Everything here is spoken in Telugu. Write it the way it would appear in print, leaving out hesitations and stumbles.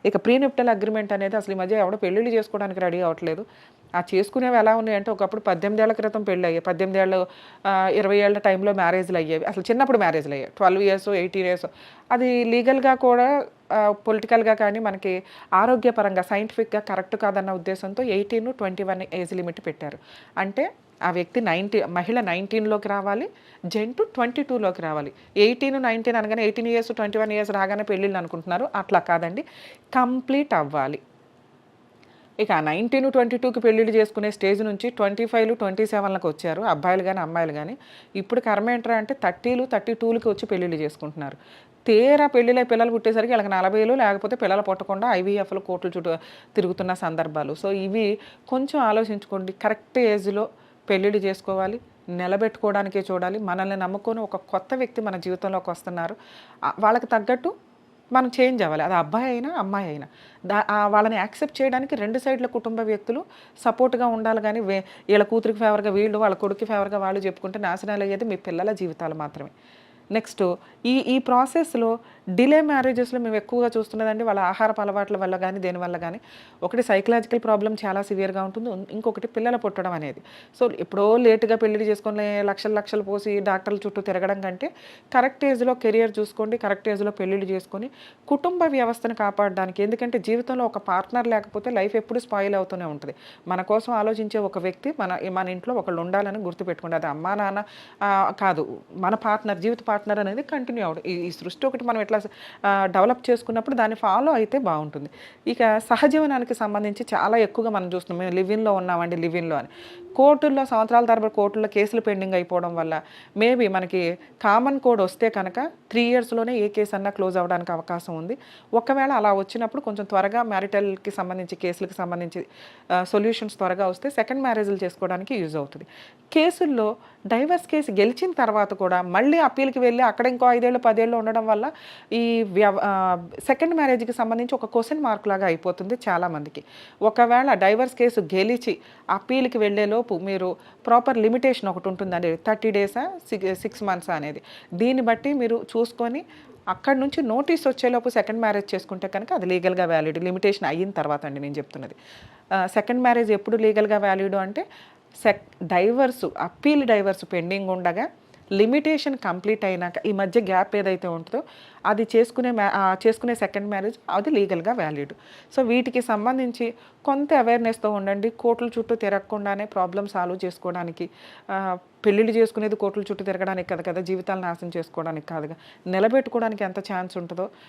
ఇక ప్రీనిప్టల్ అగ్రిమెంట్ అనేది అసలు ఈ మధ్య ఎవడో పెళ్ళిళ్ళు చేసుకోవడానికి రెడీ అవ్వట్లేదు. ఆ చేసుకునేవి ఎలా ఉన్నాయంటే ఒకప్పుడు 18 ఏళ్ల క్రితం పెళ్ళయ్యాయి. 18 ఏళ్ళు 20 ఏళ్ల టైంలో మ్యారేజ్‌లు అయ్యేవి. అసలు చిన్నప్పుడు మ్యారేజ్‌లు అయ్యాయి. 12 ఇయర్స్, 18 ఇయర్స్ అది లీగల్‌గా కూడా పొలిటికల్‌గా కానీ మనకి ఆరోగ్యపరంగా సైంటిఫిక్‌గా కరెక్ట్ కాదన్న ఉద్దేశంతో 18, 21 ఏజ్ లిమిట్ పెట్టారు. అంటే ఆ వ్యక్తి మహిళ 19లోకి రావాలి. జెంట్ 22లోకి రావాలి. 18, 19 అనగానే 18 ఇయర్స్, 21 ఇయర్స్ రాగానే పెళ్ళిళ్ళు అనుకుంటున్నారు. అట్లా కాదండి. కంప్లీట్ అవ్వాలి. ఇక 19, 22కి పెళ్ళిళ్ళు చేసుకునే స్టేజ్ నుంచి 25, 27లకు వచ్చారు. అబ్బాయిలు గాని, అమ్మాయిలు గాని. ఇప్పుడు కర్మ ఏంట్రా అంటే 30లు, 32లకి వచ్చి పెళ్ళిళ్ళు చేసుకుంటున్నారు. తీరా పెళ్ళిళ్ళై పిల్లలు పుట్టేసరికి వీళ్ళకి 40లు లేకపోతే పిల్లలు పుట్టకుండా ఐవీఎఫ్‌లు కోర్టుల చుట్టూ తిరుగుతున్న సందర్భాలు. సో, ఇవి కొంచెం ఆలోచించుకోండి. కరెక్ట్ ఏజ్‌లో పెళ్ళిళ్ళు చేసుకోవాలి. నిలబెట్టుకోవడానికే చూడాలి. మనల్ని నమ్ముకొని ఒక కొత్త వ్యక్తి మన జీవితంలోకి వస్తున్నారు. వాళ్ళకి తగ్గట్టు మనం చేంజ్ అవ్వాలి. అది అబ్బాయి అయినా, అమ్మాయి అయినా. వాళ్ళని యాక్సెప్ట్ చేయడానికి 2 సైడ్‌ల కుటుంబ వ్యక్తులు సపోర్ట్‌గా ఉండాలి గానీ, ఈళ్ళ కూతురికి ఫేవర్‌గా వీళ్ళు, వాళ్ళ కొడుక్కి ఫేవర్‌గా వాళ్ళు చెప్పుకుంటే నాశనాలయ్యేది మీ పిల్లల జీవితాలు మాత్రమే. నెక్స్ట్ ఈ ఈ ప్రాసెస్‌లో డిలే మ్యారేజెస్‌లో మేము ఎక్కువగా చూస్తున్నదండి వాళ్ళ ఆహారపు అలవాట్ల వల్ల గానీ, దేనివల్ల గానీ, ఒకటి సైకలాజికల్ ప్రాబ్లమ్ చాలా సివియర్‌గా ఉంటుంది. ఇంకొకటి పిల్లలు పుట్టడం అనేది. సో, ఎప్పుడో లేట్‌గా పెళ్లిళ్ళు చేసుకొని లక్షలు లక్షలు పోసి డాక్టర్ల చుట్టూ తిరగడం కంటే, కరెక్ట్ ఏజ్‌లో కెరియర్ చూసుకోండి. కరెక్ట్ ఏజ్‌లో పెళ్లిళ్ళు చేసుకొని, కుటుంబ వ్యవస్థను కాపాడడానికి ఎందుకంటే జీవితంలో ఒక పార్ట్నర్ లేకపోతే లైఫ్ ఎప్పుడు స్పాయిల్ అవుతూనే ఉంటది. మన కోసం ఆలోచించే ఒక వ్యక్తి మన ఇంట్లో ఒకళ్ళు ఉండాలని గుర్తుపెట్టుకోండి. అది అమ్మా, నాన్న కాదు. మన పార్ట్నర్, జీవిత పార్ట్నర్ అనేది కంటిన్యూ అవ్వడం. ఈ సృష్టి ఒకటి మనం ఎట్లా డెవలప్ చేసుకున్నప్పుడు దాన్ని ఫాలో అయితే బావుంటుంది. ఇక సహజీవనానికి సంబంధించి చాలా ఎక్కువగా మనం చూస్తున్నాం. మేము లివ్ ఇన్‌లో ఉన్నామండి, లివ్ ఇన్‌లో అని. కోర్టుల్లో సంవత్సరాల తరబడి కోర్టుల్లో కేసులు పెండింగ్ అయిపోవడం వల్ల మేబీ మనకి కామన్ కోడ్ వస్తే కనుక 3 ఇయర్స్‌లోనే ఏ కేస్ అన్నా క్లోజ్ అవ్వడానికి అవకాశం ఉంది. ఒకవేళ అలా వచ్చినప్పుడు కొంచెం త్వరగా మ్యారిటల్‌కి సంబంధించి కేసులకి సంబంధించి సొల్యూషన్స్ త్వరగా వస్తే సెకండ్ మ్యారేజ్‌లు చేసుకోవడానికి యూజ్ అవుతది. కేసుల్లో డైవర్స్ కేసు గెలిచిన తర్వాత కూడా మళ్ళీ అప్పీల్‌కి వెళ్ళి అక్కడ ఇంకో 5 ఏళ్ళు, 10 ఏళ్ళు ఉండడం వల్ల ఈ సెకండ్ మ్యారేజ్‌కి సంబంధించి ఒక క్వెషన్ మార్క్ లాగా అయిపోతుంది చాలామందికి. ఒకవేళ డైవర్స్ కేసు గెలిచి అప్పీల్‌కి వెళ్ళేలోపు మీరు ప్రాపర్ లిమిటేషన్ ఒకటి ఉంటుందండి. 30 డేసా, 6 మంత్సా అనేది. దీన్ని బట్టి మీరు చూసుకొని అక్కడి నుంచి నోటీస్ వచ్చేలోపు సెకండ్ మ్యారేజ్ చేసుకుంటే కనుక అది లీగల్‌గా వ్యాలిడ్. లిమిటేషన్ అయిన తర్వాత అండి నేను చెప్తున్నది. సెకండ్ మ్యారేజ్ ఎప్పుడు లీగల్‌గా వ్యాలిడ్ అంటే అప్పీల్ డైవర్స్ పెండింగ్ ఉండగా లిమిటేషన్ కంప్లీట్ అయినాక ఈ మధ్య గ్యాప్ ఏదైతే ఉంటుందో అది చేసుకునే సెకండ్ మ్యారేజ్ అది లీగల్‌గా వ్యాలిడ్. సో, వీటికి సంబంధించి కొంత అవేర్‌నెస్‌తో ఉండండి. కోర్టుల చుట్టూ తిరగకుండానే ప్రాబ్లమ్ సాల్వ్ చేసుకోవడానికి పెళ్ళిళ్ళు చేసుకునేది కోర్టుల చుట్టూ తిరగడానికి కాదు కదా! జీవితాలు నాశనం చేసుకోవడానికి కాదుగా. నిలబెట్టుకోవడానికి ఎంత ఛాన్స్ ఉంటదో